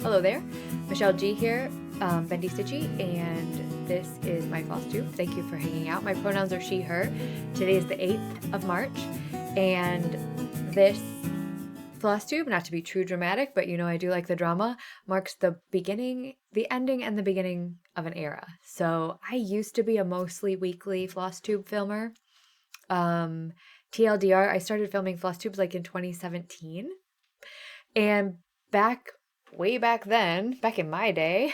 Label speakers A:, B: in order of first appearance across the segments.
A: Hello there, Michelle G here, Bendy Stitchy, and this is my Flosstube. Thank you for hanging out. My pronouns are she, her. Today is the 8th of March, and this Flosstube, not to be too dramatic, but you know I do like the drama, marks the beginning, the ending, and the beginning of an era. So I used to be a mostly weekly Flosstube filmer. TLDR, I started filming Flosstubes like in 2017, and way back then, back in my day,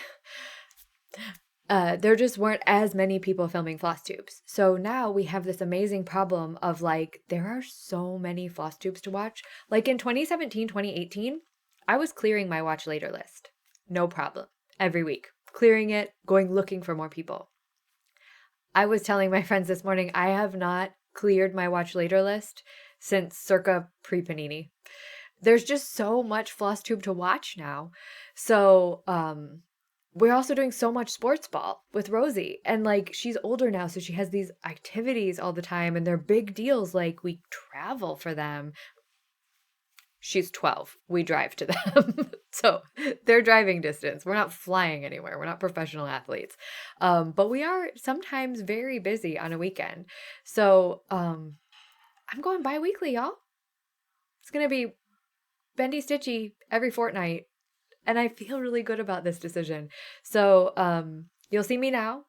A: there just weren't as many people filming Flosstubes. So now we have this amazing problem of like, there are so many Flosstubes to watch. Like in 2017, 2018, I was clearing my watch later list. No problem. Every week. Clearing it, going looking for more people. I was telling my friends this morning, I have not cleared my watch later list since circa pre-Panini. There's just so much Flosstube to watch now. So, we're also doing so much sports ball with Rosie. And like, she's older now, so she has these activities all the time, and they're big deals. Like, we travel for them. She's 12. We drive to them. So they're driving distance. We're not flying anywhere. We're not professional athletes. But we are sometimes very busy on a weekend. So I'm going bi-weekly, y'all. It's going to be Bendy Stitchy every fortnight. And I feel really good about this decision. So you'll see me now.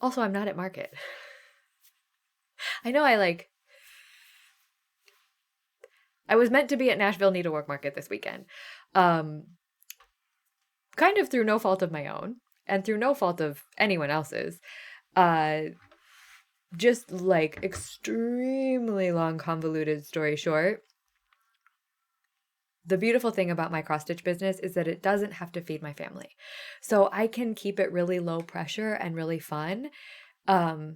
A: Also, I'm not at market. I know I was meant to be at Nashville Needlework Market this weekend. Kind of through no fault of my own and through no fault of anyone else's. Just like extremely long, convoluted story short. The beautiful thing about my cross-stitch business is that it doesn't have to feed my family. So I can keep it really low pressure and really fun. The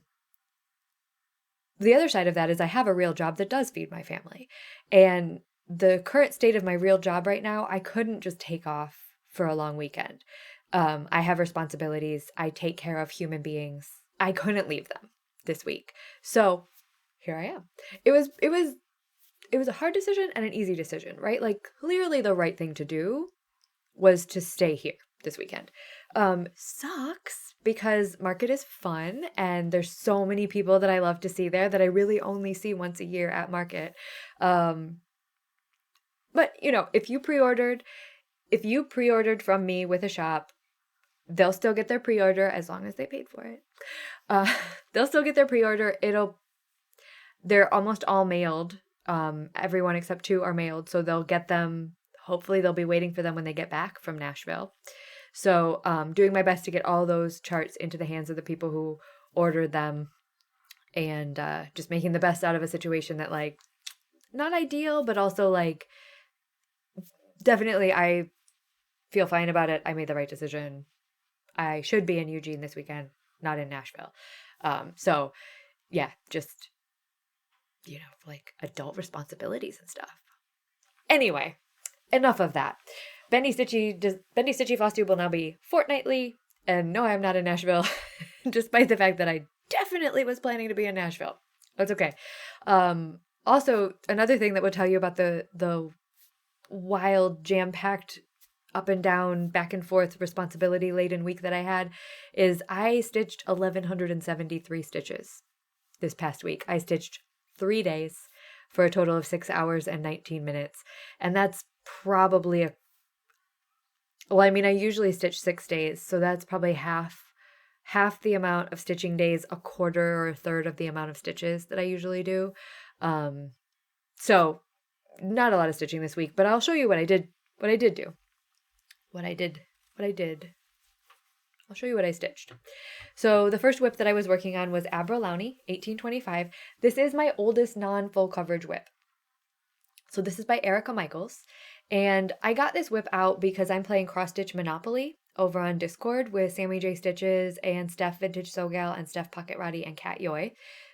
A: other side of that is I have a real job that does feed my family. And the current state of my real job right now, I couldn't just take off for a long weekend. I have responsibilities. I take care of human beings. I couldn't leave them this week. So here I am. It was a hard decision and an easy decision, right? Like, clearly the right thing to do was to stay here this weekend. Sucks because market is fun and there's so many people that I love to see there that I really only see once a year at market. But you know, if you pre-ordered from me with a shop, they'll still get their pre-order as long as they paid for it. They'll still get their pre-order. They're almost all mailed. Everyone except 2 are mailed, so they'll get them. Hopefully they'll be waiting for them when they get back from Nashville. So doing my best to get all those charts into the hands of the people who ordered them, and just making the best out of a situation that, like, not ideal, but also like definitely I feel fine about it. I made the right decision. I should be in Eugene this weekend, not in Nashville. So yeah, just, you know, like adult responsibilities and stuff. Anyway, enough of that. Bendy Stitchy Flosstube will now be fortnightly, and no, I'm not in Nashville, despite the fact that I definitely was planning to be in Nashville. That's okay. Also, another thing that would tell you about the wild, jam-packed, up and down, back and forth, responsibility-laden week that I had is I stitched 1,173 stitches this past week. I stitched 3 days for a total of 6 hours and 19 minutes. And that's probably I usually stitch 6 days, so that's probably half the amount of stitching days, a quarter or a third of the amount of stitches that I usually do. So not a lot of stitching this week, but I'll show you what I did do. I'll show you what I stitched. So the first whip that I was working on was Aberlowney 1825. This is my oldest non-full coverage whip. So this is by Erica Michaels. And I got this whip out because I'm playing cross-stitch Monopoly over on Discord with Sammy J Stitches and Steph Vintage Sogal and Steph Pocket Roddy and Kat Yoy.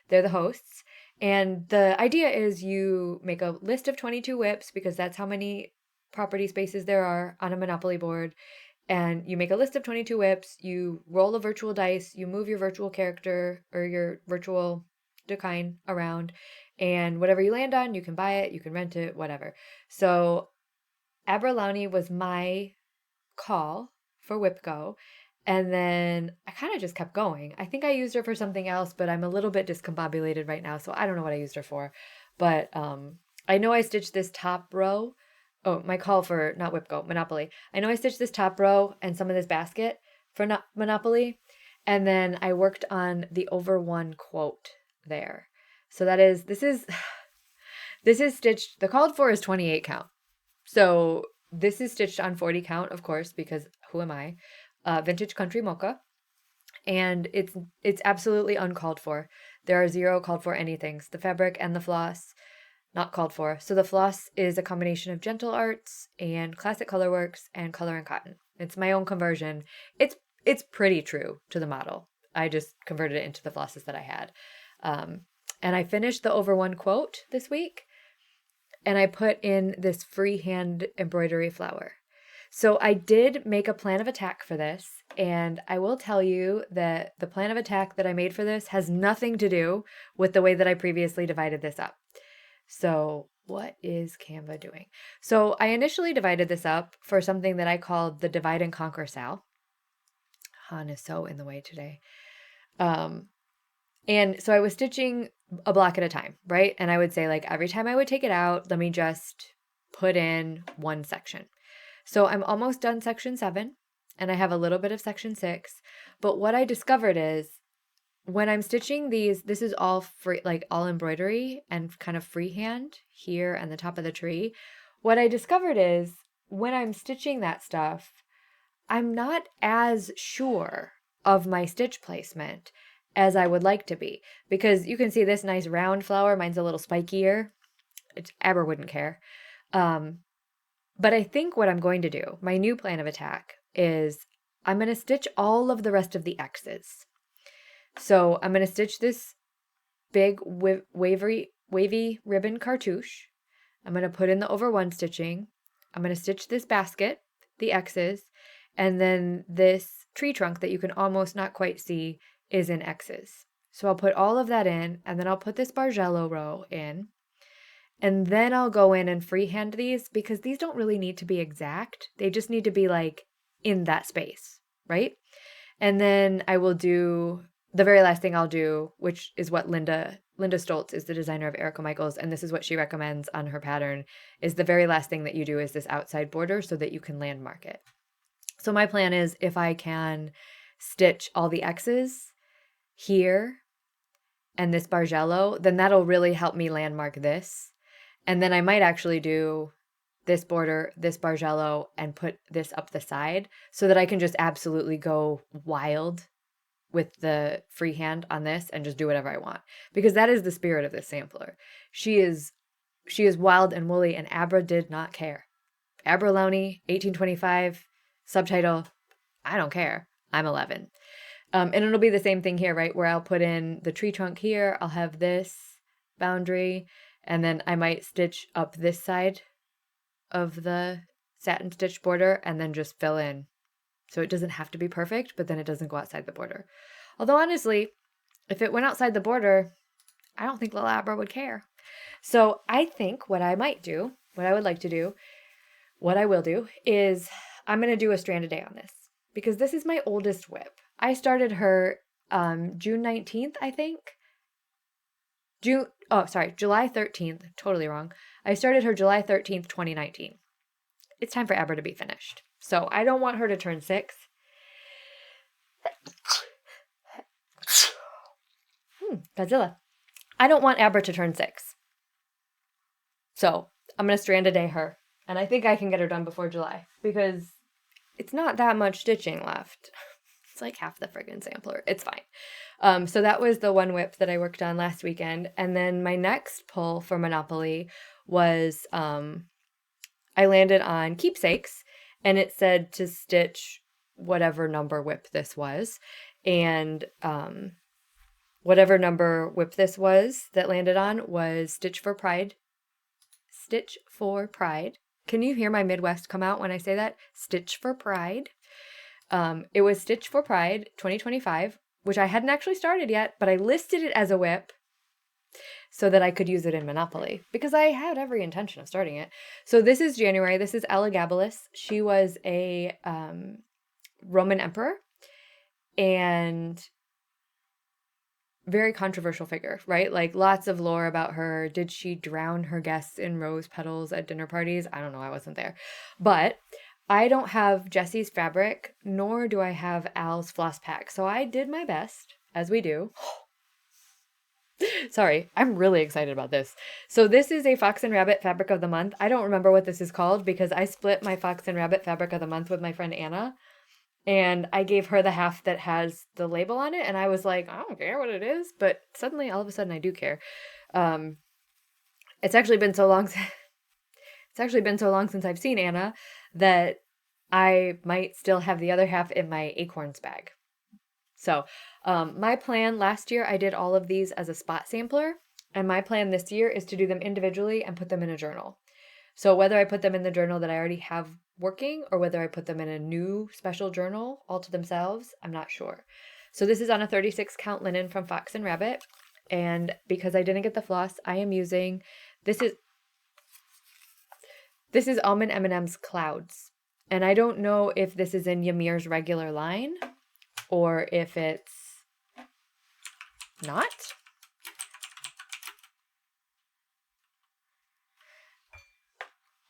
A: They're the hosts. And the idea is you make a list of 22 whips because that's how many property spaces there are on a Monopoly board. And you make a list of 22 whips, you roll a virtual dice, you move your virtual character or your virtual decline around, and whatever you land on, you can buy it, you can rent it, whatever. So Aberlowney was my call for Whip Go. And then I kind of just kept going. I think I used her for something else, but I'm a little bit discombobulated right now, so I don't know what I used her for. But I know I stitched this top row. Oh, my call for not Whip Go, Monopoly. I know I stitched this top row and some of this basket for Monopoly. And then I worked on the over one quote there. So this is stitched, the called for is 28 count. So this is stitched on 40 count, of course, because who am I? Vintage Country Mocha. And it's absolutely uncalled for. There are 0 called for anythings. The fabric and the floss, not called for. So the floss is a combination of Gentle Arts and Classic Colorworks and Color and Cotton. It's my own conversion. It's pretty true to the model. I just converted it into the flosses that I had. And I finished the over one quote this week. And I put in this freehand embroidery flower. So I did make a plan of attack for this, and I will tell you that the plan of attack that I made for this has nothing to do with the way that I previously divided this up. So what is Canva doing? So I initially divided this up for something that I called the Divide and Conquer Sal. Han is so in the way today. And so I was stitching a block at a time, right? And I would say, like, every time I would take it out, let me just put in one section. So I'm almost done section 7, and I have a little bit of section 6. But what I discovered is when I'm stitching these, this is all free, like all embroidery and kind of freehand here and the top of the tree. What I discovered is when I'm stitching that stuff, I'm not as sure of my stitch placement as I would like to be, because you can see this nice round flower. Mine's a little spikier. Aber wouldn't care. But I think what I'm going to do, my new plan of attack, is I'm going to stitch all of the rest of the X's. So I'm going to stitch this big wavy ribbon cartouche. I'm going to put in the over one stitching. I'm going to stitch this basket, the X's, and then this tree trunk that you can almost not quite see is in X's. So I'll put all of that in, and then I'll put this Bargello row in. And then I'll go in and freehand these, because these don't really need to be exact. They just need to be like in that space, right? And then I will do the very last thing I'll do, which is what Linda Stoltz is the designer of Erica Michaels, and this is what she recommends on her pattern, is the very last thing that you do is this outside border so that you can landmark it. So my plan is, if I can stitch all the X's here and this Bargello, then that'll really help me landmark this. And then I might actually do this border, this Bargello, and put this up the side so that I can just absolutely go wild with the freehand on this and just do whatever I want. Because that is the spirit of this sampler. She is wild and woolly, and Abra did not care. Abra Lowney, 1825, subtitle, I don't care. I'm 11. And it'll be the same thing here, right? Where I'll put in the tree trunk here. I'll have this boundary. And then I might stitch up this side of the satin stitch border and then just fill in. So it doesn't have to be perfect, but then it doesn't go outside the border. Although honestly, if it went outside the border, I don't think little Abra would care. So I think what I might do, what I would like to do, what I will do is I'm going to do a strand a day on this, because this is my oldest whip. I started her June 19th, I think. July 13th. Totally wrong. I started her July 13th, 2019. It's time for Abra to be finished. So I don't want her to turn 6. Godzilla. I don't want Abra to turn 6. So I'm going to strand a day her. And I think I can get her done before July, because it's not that much stitching left. It's like half the friggin' sampler. It's fine. So that was the one whip that I worked on last weekend. And then my next pull for Monopoly was I landed on Keepsakes, and it said to stitch whatever number whip this was. And whatever number whip this was that landed on was Stitch for Pride. Stitch for Pride. Can you hear my Midwest come out when I say that? Stitch for Pride. It was Stitch for Pride 2025, which I hadn't actually started yet, but I listed it as a whip so that I could use it in Monopoly because I had every intention of starting it. So this is January. This is Elagabalus. She was a Roman emperor and very controversial figure, right? Like lots of lore about her. Did she drown her guests in rose petals at dinner parties? I don't know. I wasn't there. But I don't have Jesse's fabric, nor do I have Al's floss pack. So I did my best, as we do. Sorry, I'm really excited about this. So this is a Fox and Rabbit Fabric of the Month. I don't remember what this is called because I split my Fox and Rabbit Fabric of the Month with my friend Anna. And I gave her the half that has the label on it. And I was like, I don't care what it is. But suddenly, all of a sudden, I do care. It's actually been so long. It's actually been so long since I've seen Anna that I might still have the other half in my acorns bag. So my plan last year, I did all of these as a spot sampler. And my plan this year is to do them individually and put them in a journal. So whether I put them in the journal that I already have working or whether I put them in a new special journal all to themselves, I'm not sure. So this is on a 36 count linen from Fox and Rabbit. And because I didn't get the floss, I am using, this is Almond M&M's Clouds. And I don't know if this is in Ymir's regular line or if it's not.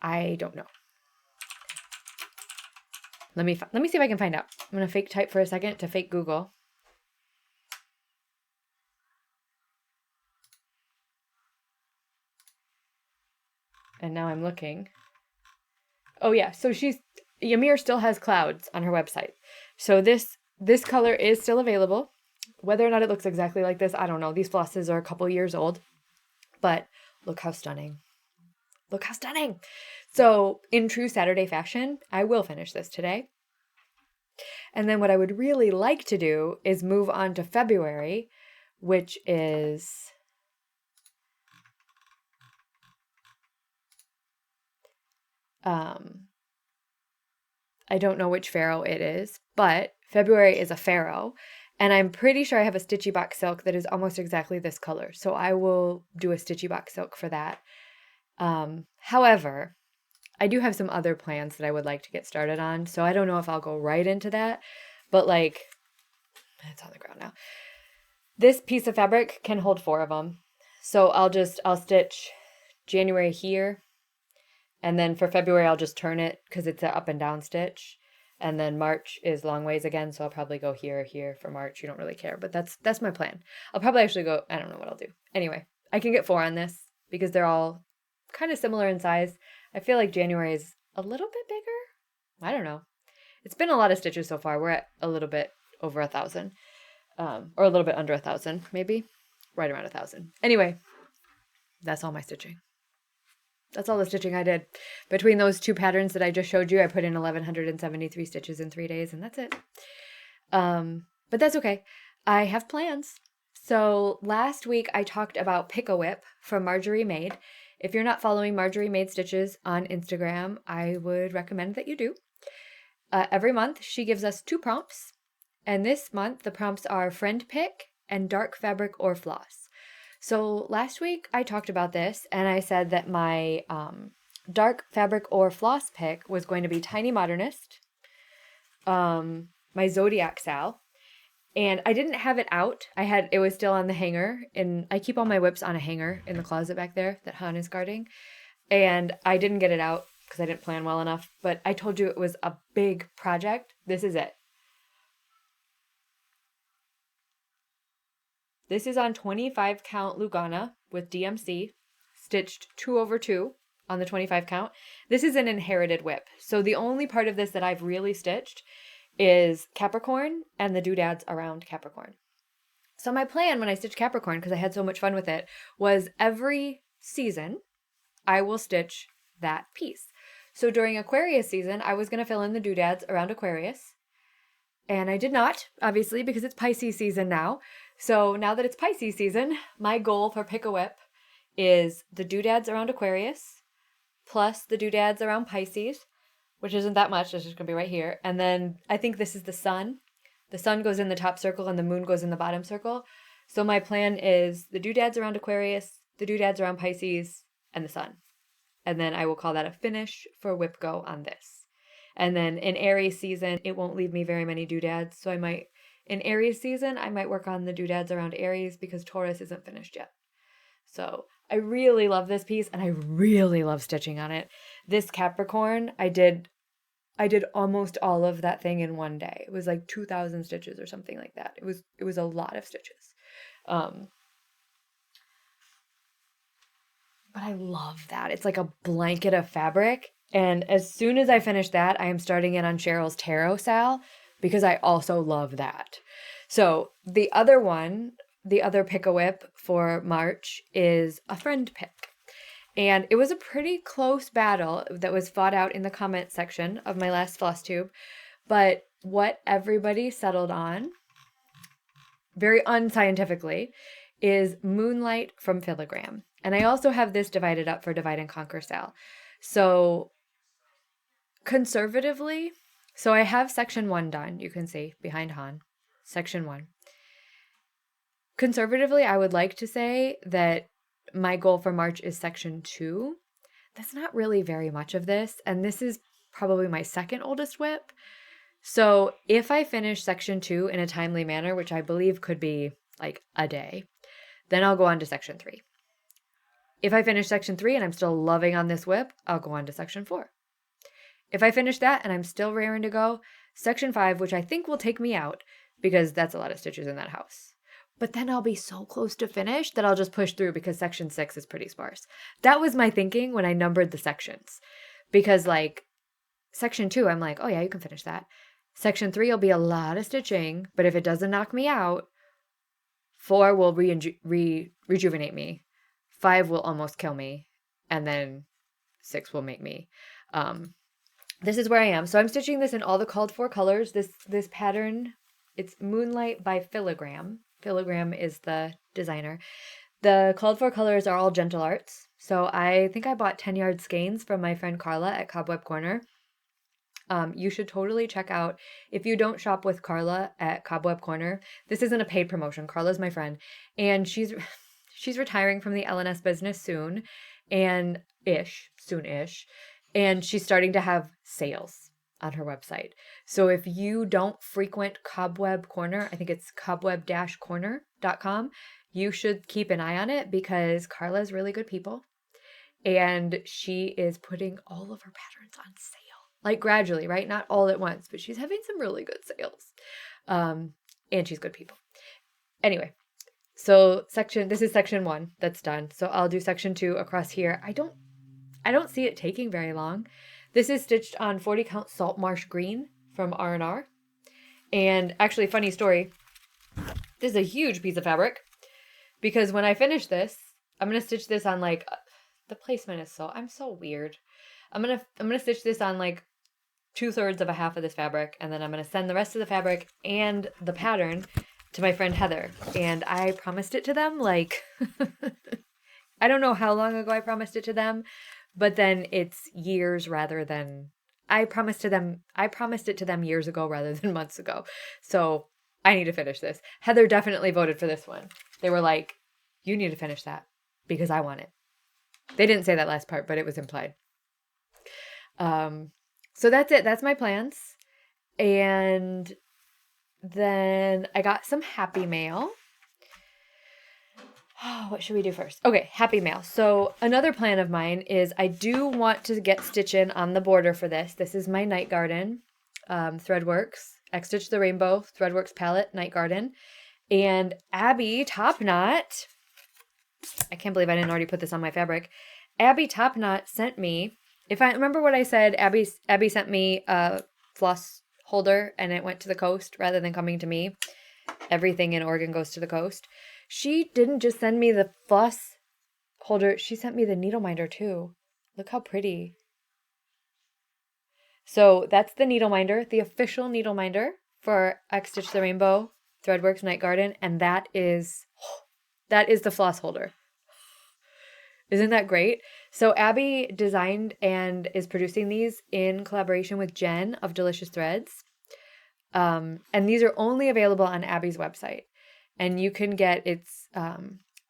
A: I don't know. Let me see if I can find out. I'm going to fake type for a second to fake Google. And now I'm looking. Oh yeah, so Ymir still has Clouds on her website. So this color is still available. Whether or not it looks exactly like this, I don't know. These flosses are a couple years old. But look how stunning. Look how stunning. So in true Saturday fashion, I will finish this today. And then what I would really like to do is move on to February, which is I don't know which pharaoh it is, but February is a pharaoh. And I'm pretty sure I have a Stitchy box silk that is almost exactly this color. So I will do a Stitchy box silk for that. However, I do have some other plans that I would like to get started on. So I don't know if I'll go right into that, but like, it's on the ground now. This piece of fabric can hold 4 of them. So I'll stitch January here. And then for February, I'll just turn it because it's an up and down stitch. And then March is long ways again. So I'll probably go here for March. You don't really care, but that's my plan. I'll probably actually go, I don't know what I'll do. Anyway, I can get 4 on this because they're all kind of similar in size. I feel like January is a little bit bigger. I don't know. It's been a lot of stitches so far. We're at a little bit over 1,000, or a little bit under 1,000, maybe right around 1,000. Anyway, that's all my stitching. That's all the stitching I did. Between those 2 patterns that I just showed you, I put in 1,173 stitches in 3 days, and that's it. But that's okay. I have plans. So last week I talked about PickAWIP from Marjorie Made. If you're not following Marjorie Made Stitches on Instagram, I would recommend that you do. Every month she gives us 2 prompts. And this month the prompts are friend pick and dark fabric or floss. So last week I talked about this and I said that my dark fabric or floss pick was going to be Tiny Modernist, my Zodiac Sal, and I didn't have it out. It was still on the hanger, and I keep all my whips on a hanger in the closet back there that Han is guarding, and I didn't get it out because I didn't plan well enough, but I told you it was a big project. This is it. This is on 25 count Lugana with DMC, stitched 2/2 on the 25 count. This is an inherited whip. So the only part of this that I've really stitched is Capricorn and the doodads around Capricorn. So my plan when I stitched Capricorn, because I had so much fun with it, was every season I will stitch that piece. So during Aquarius season, I was going to fill in the doodads around Aquarius. And I did not, obviously, because it's Pisces season now. So now that it's Pisces season, my goal for PickAWIP is the doodads around Aquarius plus the doodads around Pisces, which isn't that much. It's just going to be right here. And then I think this is the sun. The sun goes in the top circle and the moon goes in the bottom circle. So my plan is the doodads around Aquarius the doodads around Pisces, and the sun. And then I will call that a finish for whip go on this. And then in Aries season, it won't leave me very many doodads. So in Aries season, I might work on the doodads around Aries because Taurus isn't finished yet. So I really love this piece and I really love stitching on it. This Capricorn, I did almost all of that thing in one day. It was like 2,000 stitches or something like that. It was a lot of stitches. But I love that. It's like a blanket of fabric. And as soon as I finish that, I am starting in on Cheryl's Tarot Sal because I also love that. So the other PickAWIP for March is a friend pick. And it was a pretty close battle that was fought out in the comment section of my last Flosstube. But what everybody settled on, very unscientifically, is Moonlight from Filigram. And I also have this divided up for Divide and Conquer Sal. So conservatively, so I have section 1 done. You can see behind Han, section 1. Conservatively, I would like to say that my goal for March is section 2. That's not really very much of this. And this is probably my second oldest whip. So if I finish section 2 in a timely manner, which I believe could be like a day, then I'll go on to section 3. If I finish section 3 and I'm still loving on this whip, I'll go on to section 4. If I finish that and I'm still raring to go, section 5, which I think will take me out because that's a lot of stitches in that house. But then I'll be so close to finish that I'll just push through because section 6 is pretty sparse. That was my thinking when I numbered the sections. Because like section 2, I'm like, oh yeah, you can finish that. Section 3 will be a lot of stitching, but if it doesn't knock me out, 4 will rejuvenate me. 5 will almost kill me, and then 6 will make me. This is where I am. So I'm stitching this in all the called for colors. This pattern, it's Moonlight by Filigram. Filigram is the designer. The called for colors are all Gentle Arts. So I think I bought 10-yard skeins from my friend Carla at Cobweb Corner. You should totally check out, if you don't shop with Carla at Cobweb Corner, this isn't a paid promotion. Carla's my friend, and she's retiring from the LNS business soon-ish, and she's starting to have sales on her website. So if you don't frequent Cobweb Corner, I think it's cobweb-corner.com, you should keep an eye on it because Carla's really good people, and she is putting all of her patterns on sale. Like gradually, right? Not all at once, but she's having some really good sales. And she's good people. Anyway, so this is section 1 that's done. So I'll do section 2 across here. I don't see it taking very long. This is stitched on 40 count salt marsh green from R&R. And actually, funny story, this is a huge piece of fabric because when I finish this, I'm going to stitch this on like, the placement is I'm so weird. I'm going to stitch this on like 2/3 of a half of this fabric, and then I'm going to send the rest of the fabric and the pattern to my friend Heather. And I promised it to them like, I don't know how long ago I promised it to them, but then it's years rather than, I promised it to them years ago rather than months ago. So I need to finish this. Heather definitely voted for this one. They were like, you need to finish that because I want it. They didn't say that last part, but it was implied. So that's it. That's my plans. And then I got some happy mail. Oh, what should we do first? Okay, happy mail. So another plan of mine is I do want to get stitch in on the border for this. This is my Night Garden, Threadworks, XStitchtheRainbow, Threadworks palette, Night Garden. And Abby Topknot, I can't believe I didn't already put this on my fabric. Abby Topknot sent me, if I remember what I said, Abby sent me a floss holder and it went to the coast rather than coming to me. Everything in Oregon goes to the coast. She didn't just send me the floss holder, she sent me the needle minder too. Look how pretty. So that's the needle minder, the official needle minder for XStitchtheRainbow, Threadworks Night Garden, and that is the floss holder. Isn't that great? So Abby designed and is producing these in collaboration with Jen of Delicious Threads. And these are only available on Abby's website. And you can get, it's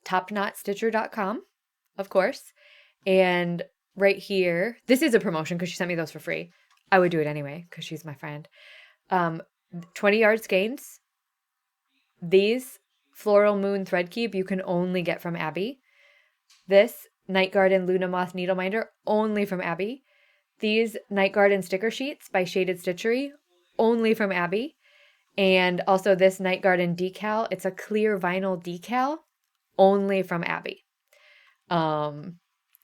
A: topknotstitcher.com. of course. And right here, this is a promotion because she sent me those for free. I would do it anyway because she's my friend. 20 yard skeins. These Floral Moon thread keep you can only get from Abby. This Night Garden Luna Moth needle minder only from Abby. These Night Garden sticker sheets by Shaded Stitchery only from Abby. And also this Night Garden decal. It's a clear vinyl decal only from Abby.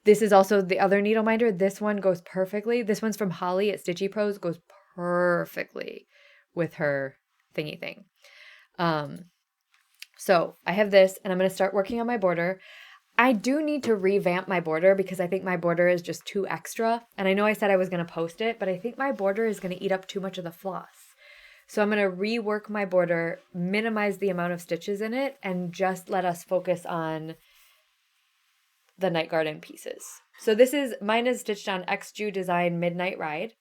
A: This is also the other needle minder. This one goes perfectly. This one's from Holly at Stitchy Pros. Goes perfectly with her thingy thing. So I have this, and I'm going to start working on my border. I do need to revamp my border because I think my border is just too extra. And I know I said I was going to post it, but I think my border is going to eat up too much of the floss. So I'm going to rework my border, minimize the amount of stitches in it, and just let us focus on the Night Garden pieces. So mine is stitched on XJU Design Midnight Ride.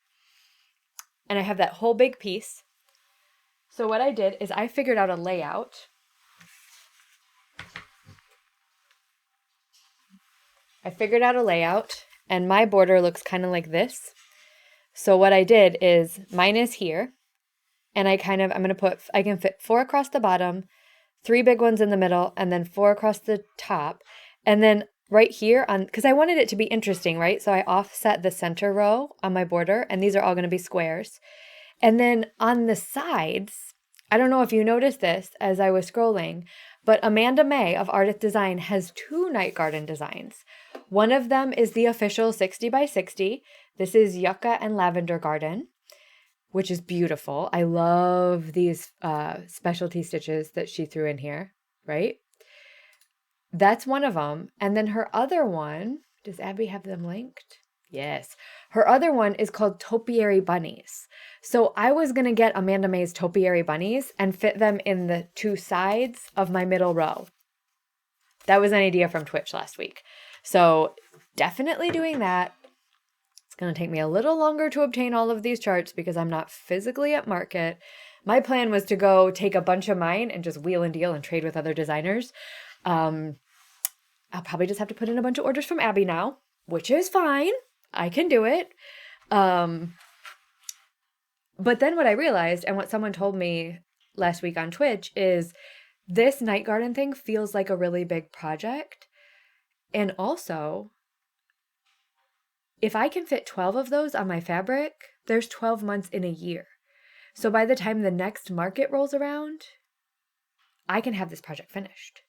A: And I have that whole big piece. So what I did is I figured out a layout. And my border looks kind of like this. So what I did is mine is here, and I can fit 4 across the bottom, 3 big ones in the middle, and then 4 across the top. And then right here because I wanted it to be interesting, right? So I offset the center row on my border, and these are all going to be squares. And then on the sides, I don't know if you noticed this as I was scrolling, but Amanda May of Artist Design has 2 Night Garden designs. One of them is the official 60 by 60. This is Yucca and Lavender Garden, which is beautiful. I love these specialty stitches that she threw in here, right? That's one of them. And then her other one, does Abby have them linked? Yes. Her other one is called Topiary Bunnies. So I was going to get Amanda May's Topiary Bunnies and fit them in the 2 sides of my middle row. That was an idea from Twitch last week. So definitely doing that. It's going to take me a little longer to obtain all of these charts because I'm not physically at market. My plan was to go take a bunch of mine and just wheel and deal and trade with other designers. I'll probably just have to put in a bunch of orders from Abby now, which is fine. I can do it. But then what I realized, and what someone told me last week on Twitch, is this Night Garden thing feels like a really big project. And also, if I can fit 12 of those on my fabric, there's 12 months in a year. So by the time the next market rolls around, I can have this project finished.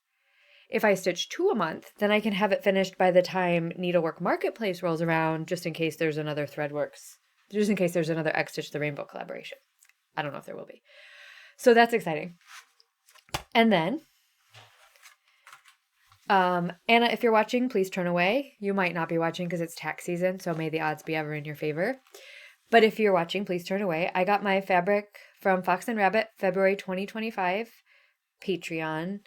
A: If I stitch 2 a month, then I can have it finished by the time Needlework Marketplace rolls around, just in case there's another XStitchtheRainbow collaboration. I don't know if there will be. So that's exciting. And then, Anna, if you're watching, please turn away. You might not be watching because it's tax season, so may the odds be ever in your favor. But if you're watching, please turn away. I got my fabric from Fox and Rabbit, February 2025, Patreon.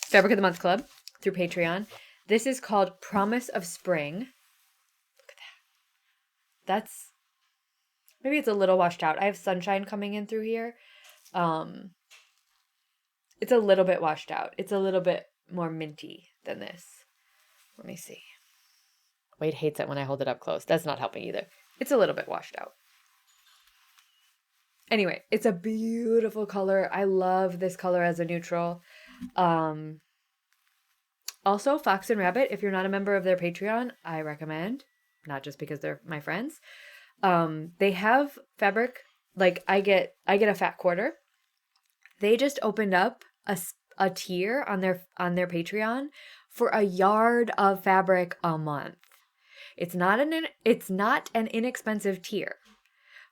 A: Fabric of the Month Club through Patreon. This is called Promise of Spring. Look at that. Maybe it's a little washed out. I have sunshine coming in through here. It's a little bit washed out. It's a little bit more minty than this. Let me see. Wade hates it when I hold it up close. That's not helping either. It's a little bit washed out. Anyway, it's a beautiful color. I love this color as a neutral. Also, Fox and Rabbit, if you're not a member of their Patreon, I recommend, not just because they're my friends. They have fabric, like I get a fat quarter. They just opened up a tier on their Patreon for a yard of fabric a month. It's not an inexpensive tier,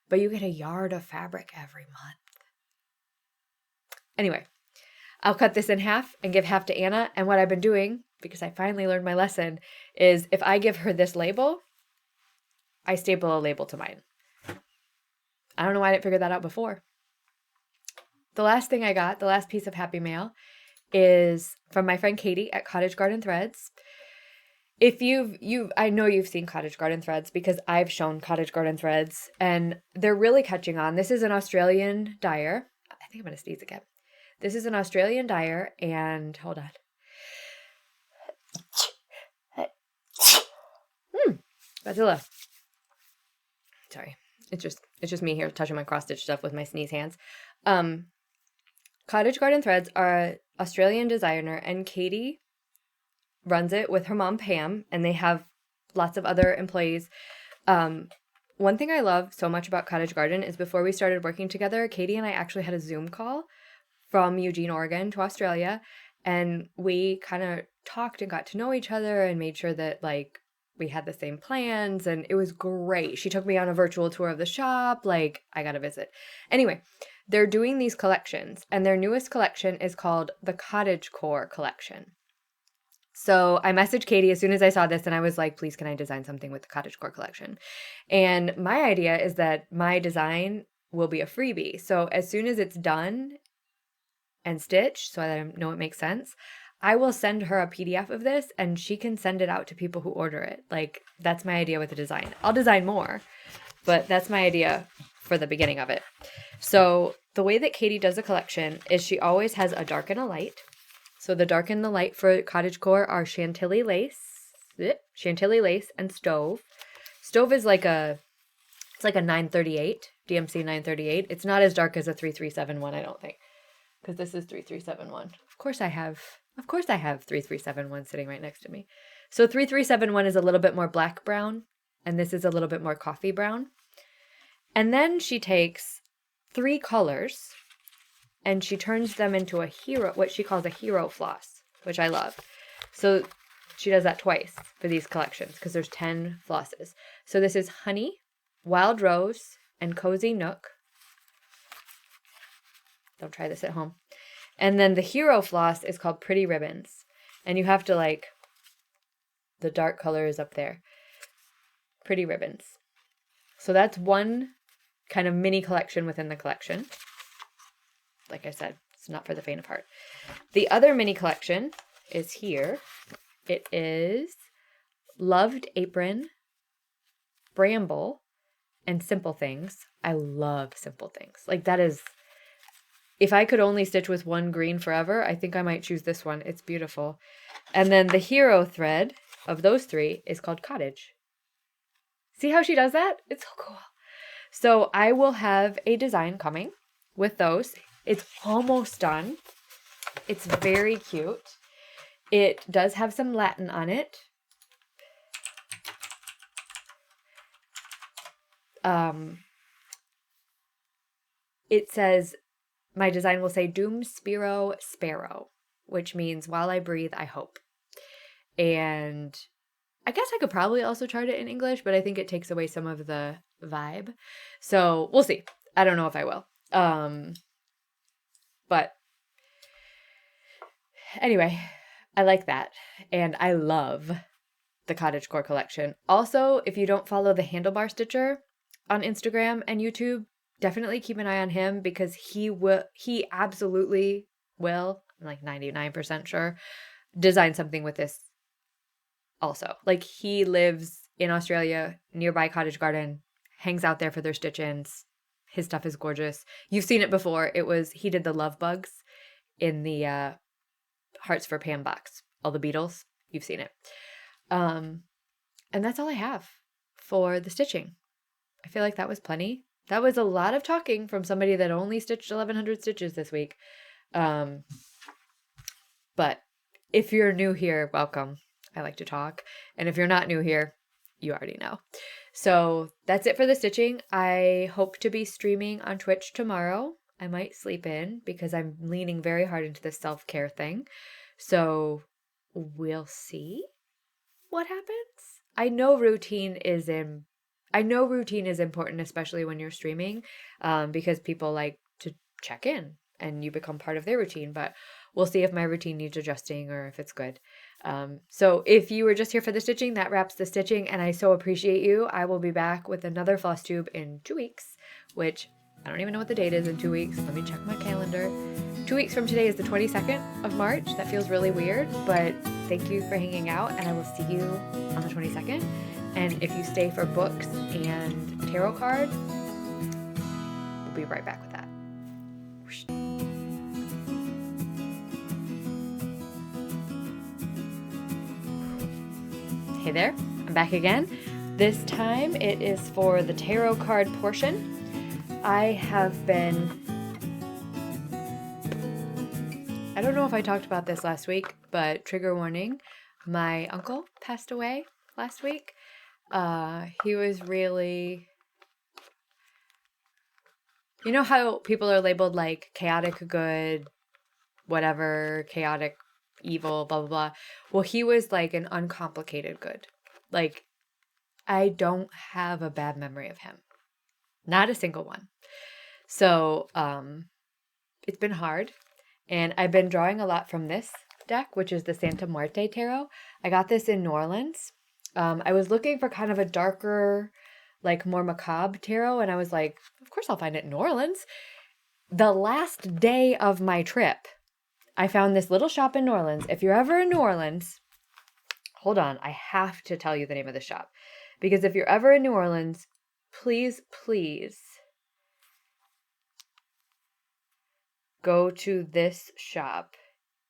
A: but you get a yard of fabric every month. Anyway, I'll cut this in half and give half to Anna. And what I've been doing, because I finally learned my lesson, is if I give her this label, I staple a label to mine. I don't know why I didn't figure that out before. The last thing I got, the last piece of Happy Mail, is from my friend Katie at Cottage Garden Threads. If I know you've seen Cottage Garden Threads because I've shown Cottage Garden Threads, and they're really catching on. This is an Australian dyer. I think I'm going to sneeze again. This is an Australian dyer, and hold on. Godzilla. Sorry. It's just me here touching my cross-stitch stuff with my sneeze hands. Cottage Garden Threads are an Australian designer, and Katie runs it with her mom, Pam, and they have lots of other employees. One thing I love so much about Cottage Garden is before we started working together, Katie and I actually had a Zoom call from Eugene, Oregon to Australia, and we kind of talked and got to know each other and made sure that, like, we had the same plans, and it was great. She took me on a virtual tour of the shop. Like, I got to visit. Anyway, they're doing these collections, and their newest collection is called the Cottage Core Collection. So I messaged Katie as soon as I saw this, and I was like, please, can I design something with the Cottage Core Collection? And my idea is that my design will be a freebie. So as soon as it's done and stitched, so I know it makes sense, I will send her a PDF of this, and she can send it out to people who order it. Like, that's my idea with the design. I'll design more, but that's my idea for the beginning of it. So the way that Katie does a collection is she always has a dark and a light. So the dark and the light for Cottage Core are Chantilly lace and Stove. Stove is like it's like a 938, DMC 938. It's not as dark as a 3371, I don't think, because this is 3371. Of course I have 3371 sitting right next to me. So 3371 is a little bit more black brown, and this is a little bit more coffee brown. And then she takes 3 colors and she turns them into what she calls a hero floss, which I love. So she does that twice for these collections because there's 10 flosses. So this is Honey, Wild Rose, and Cozy Nook. Don't try this at home. And then the hero floss is called Pretty Ribbons. And you have to, like, the dark color is up there. Pretty Ribbons. So that's one kind of mini collection within the collection. Like I said, it's not for the faint of heart. The other mini collection is here. It is Loved Apron, Bramble, and Simple Things. I love Simple Things. Like, that is, if I could only stitch with one green forever, I think I might choose this one. It's beautiful. And then the hero thread of those 3 is called Cottage. See how she does that? It's so cool. So I will have a design coming with those. It's almost done. It's very cute. It does have some Latin on it. It says, my design will say Dum Spiro Sparrow, which means while I breathe, I hope. And I guess I could probably also chart it in English, but I think it takes away some of the vibe. So we'll see. I don't know if I will. But anyway, I like that. And I love the Cottage Core collection. Also, if you don't follow the Handlebar Stitcher on Instagram and YouTube, definitely keep an eye on him because he absolutely will, I'm like 99% sure, design something with this also. Like, he lives in Australia nearby Cottage Garden, hangs out there for their stitch-ins. His stuff is gorgeous. You've seen it before. He did the love bugs in the Hearts for Pam box. All the beetles. You've seen it. And that's all I have for the stitching. I feel like that was plenty. That was a lot of talking from somebody that only stitched 1,100 stitches this week. But if you're new here, welcome. I like to talk. And if you're not new here, you already know. So that's it for the stitching. I hope to be streaming on Twitch tomorrow. I might sleep in because I'm leaning very hard into this self-care thing. So we'll see what happens. I know routine is important, especially when you're streaming, because people like to check in and you become part of their routine. But we'll see if my routine needs adjusting or if it's good. So if you were just here for the stitching, that wraps the stitching, and I so appreciate you. I will be back with another Flosstube in 2 weeks, which I don't even know what the date is in 2 weeks. Let me check my calendar. 2 weeks from today is the 22nd of March. That feels really weird, but thank you for hanging out, and I will see you on the 22nd. And if you stay for books and tarot cards, we'll be right back with that. Whoosh. Hey there, I'm back again. This time it is for the tarot card portion. I don't know if I talked about this last week, but trigger warning, my uncle passed away last week. He was really, you know how people are labeled like chaotic good, whatever, chaotic evil, blah, blah, blah. Well, he was like an uncomplicated good. Like, I don't have a bad memory of him. Not a single one. So, it's been hard. And I've been drawing a lot from this deck, which is the Santa Muerte Tarot. I got this in New Orleans. I was looking for kind of a darker, like more macabre tarot, and I was like, of course I'll find it in New Orleans. The last day of my trip, I found this little shop in New Orleans. If you're ever in New Orleans, hold on, I have to tell you the name of the shop. Because if you're ever in New Orleans, please, please go to this shop.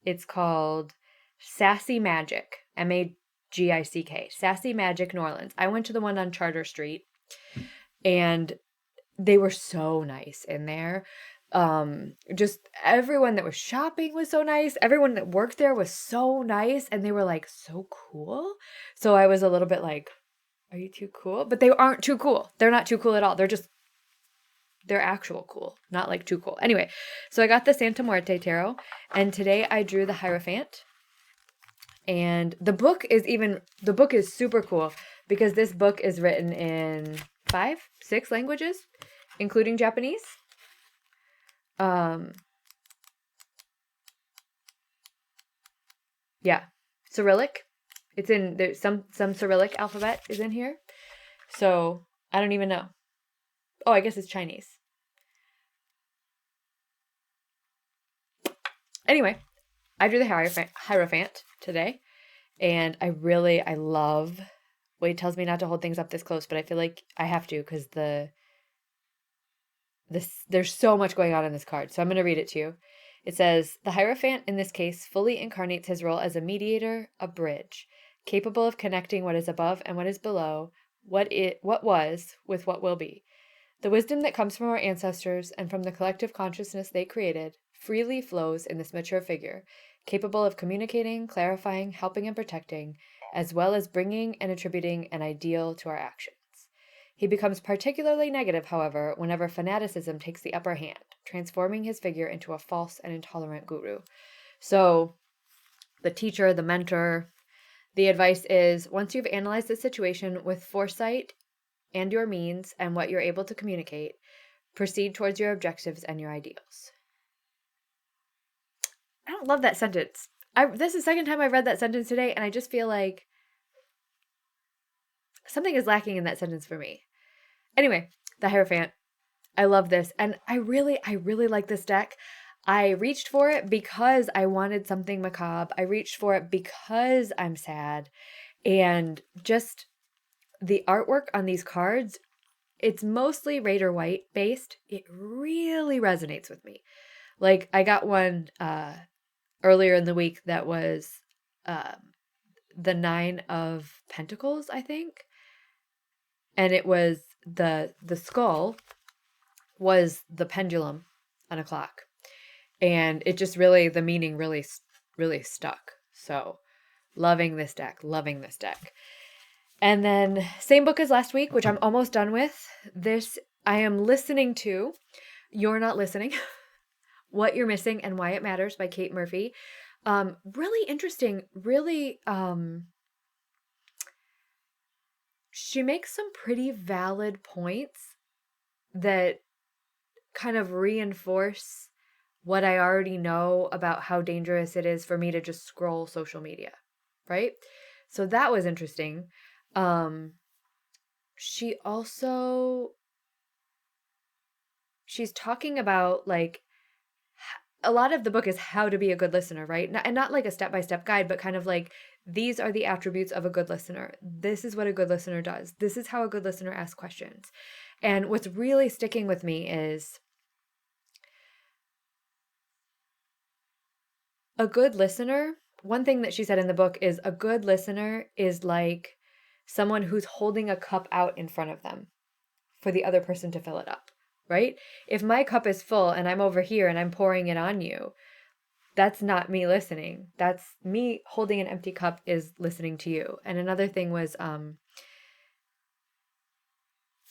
A: It's called Sassy Magic, Magick, Sassy Magic New Orleans. I went to the one on Charter Street, and they were so nice in there. Just everyone that was shopping was so nice. Everyone that worked there was so nice, and they were like so cool. So I was a little bit like, are you too cool? But they aren't too cool. They're not too cool at all. They're actual cool, not like too cool. Anyway, so I got the Santa Muerte Tarot, and today I drew the Hierophant. And the book is super cool because this book is written in 5-6 languages, including Japanese. Yeah, Cyrillic. It's in there's some Cyrillic alphabet is in here. So I don't even know. Oh, I guess it's Chinese. Anyway, I drew the Hierophant today, and I love. Wade tells me not to hold things up this close, but I feel like I have to because there's so much going on in this card. So I'm going to read it to you. It says, the Hierophant in this case fully incarnates his role as a mediator, a bridge, capable of connecting what is above and what is below, what was with what will be. The wisdom that comes from our ancestors and from the collective consciousness they created freely flows in this mature figure, capable of communicating, clarifying, helping, and protecting, as well as bringing and attributing an ideal to our actions. He becomes particularly negative, however, whenever fanaticism takes the upper hand, transforming his figure into a false and intolerant guru. So, the teacher, the mentor, the advice is, once you've analyzed the situation with foresight and your means and what you're able to communicate, proceed towards your objectives and your ideals. I don't love that sentence. This is the second time I've read that sentence today, and I just feel like something is lacking in that sentence for me. Anyway, the Hierophant. I love this, and I really like this deck. I reached for it because I wanted something macabre. I reached for it because I'm sad, and just the artwork on these cards, it's mostly Raider White based. It really resonates with me. Like, I got one earlier in the week that was the 9 of Pentacles, I think. And it was the skull was the pendulum on a clock. And it just really, the meaning really stuck. So, loving this deck. And then, same book as last week, which I'm almost done with. This, I am listening to You're Not Listening, What You're Missing and Why It Matters by Kate Murphy. Really interesting, really, she makes some pretty valid points that kind of reinforce what I already know about how dangerous it is for me to just scroll social media, right? So that was interesting. She's talking about, like, a lot of the book is how to be a good listener, right? And not like a step-by-step guide, but kind of like, these are the attributes of a good listener. This is what a good listener does. This is how a good listener asks questions. And what's really sticking with me is a good listener. One thing that she said in the book is a good listener is like someone who's holding a cup out in front of them for the other person to fill it up, right? If my cup is full and I'm over here and I'm pouring it on you, that's not me listening. That's me holding an empty cup is listening to you. And another thing was,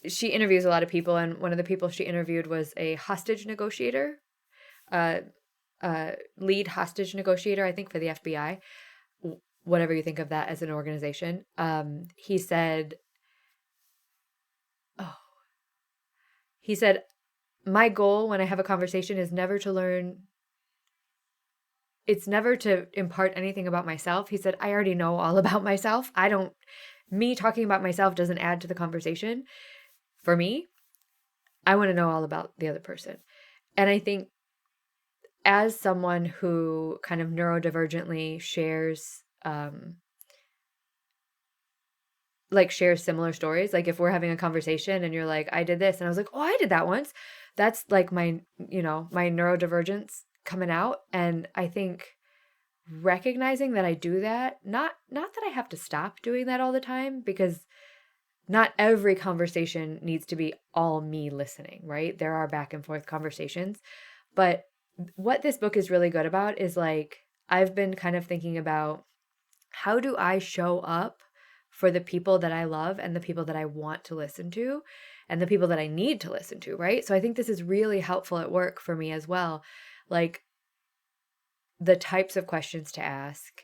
A: she interviews a lot of people, and one of the people she interviewed was a hostage negotiator, lead hostage negotiator, I think, for the FBI, whatever you think of that as an organization. He said, my goal when I have a conversation is never to learn. It's never to impart anything about myself. He said, I already know all about myself. Me talking about myself doesn't add to the conversation. For me, I want to know all about the other person. And I think as someone who kind of neurodivergently shares similar stories, like if we're having a conversation and you're like, I did this, and I was like, oh, I did that once. That's like my neurodivergence coming out. And I think recognizing that I do that, not that I have to stop doing that all the time, because not every conversation needs to be all me listening, right? There are back and forth conversations. But what this book is really good about is, like, I've been kind of thinking about, how do I show up for the people that I love and the people that I want to listen to and the people that I need to listen to, right? So I think this is really helpful at work for me as well. Like, the types of questions to ask,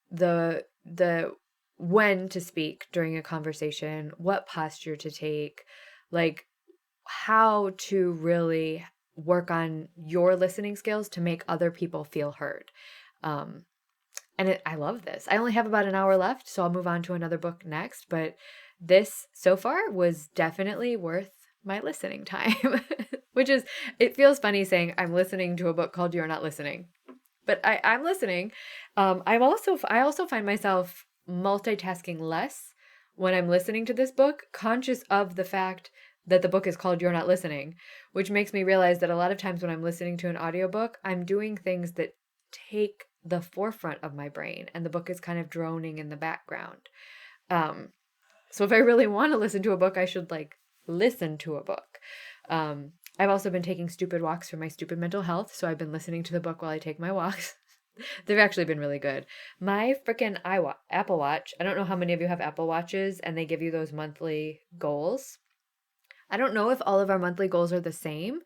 A: the when to speak during a conversation, what posture to take, like how to really work on your listening skills to make other people feel heard. I love this. I only have about an hour left, so I'll move on to another book next, but this so far was definitely worth my listening time, which is, it feels funny saying I'm listening to a book called You're Not Listening, but I'm listening. I also find myself multitasking less when I'm listening to this book, conscious of the fact that the book is called You're Not Listening, which makes me realize that a lot of times when I'm listening to an audiobook, I'm doing things that take the forefront of my brain, and the book is kind of droning in the background. So if I really want to listen to a book, I should listen to a book. I've also been taking stupid walks for my stupid mental health, so I've been listening to the book while I take my walks. They've actually been really good. My freaking Apple Watch, I don't know how many of you have Apple Watches, and they give you those monthly goals. I don't know if all of our monthly goals are the same,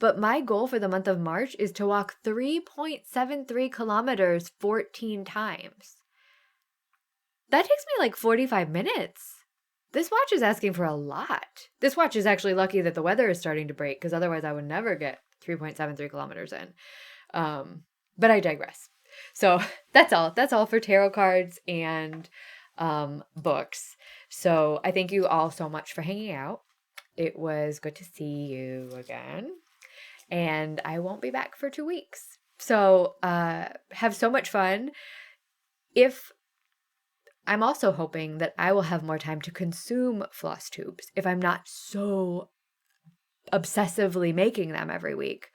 A: but my goal for the month of March is to walk 3.73 kilometers 14 times. That takes me 45 minutes. This watch is asking for a lot. This watch is actually lucky that the weather is starting to break, because otherwise I would never get 3.73 kilometers in. But I digress. So that's all. That's all for tarot cards and books. So I thank you all so much for hanging out. It was good to see you again. And I won't be back for 2 weeks. So have so much fun. I'm also hoping that I will have more time to consume floss tubes if I'm not so obsessively making them every week.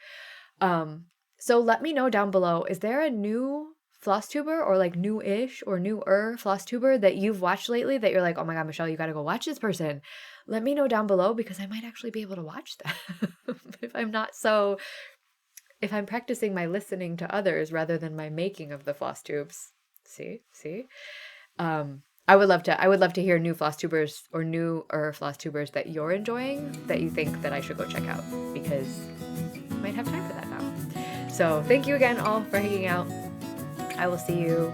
A: So let me know down below, is there a new floss tuber, or new-ish or newer floss tuber that you've watched lately that you're like, oh my God, Michelle, you got to go watch this person? Let me know down below, because I might actually be able to watch them if I'm practicing my listening to others rather than my making of the floss tubes. See? I would love to hear new floss tubers or newer floss tubers that you're enjoying that you think that I should go check out, because I might have time for that now. So thank you again all for hanging out. I will see you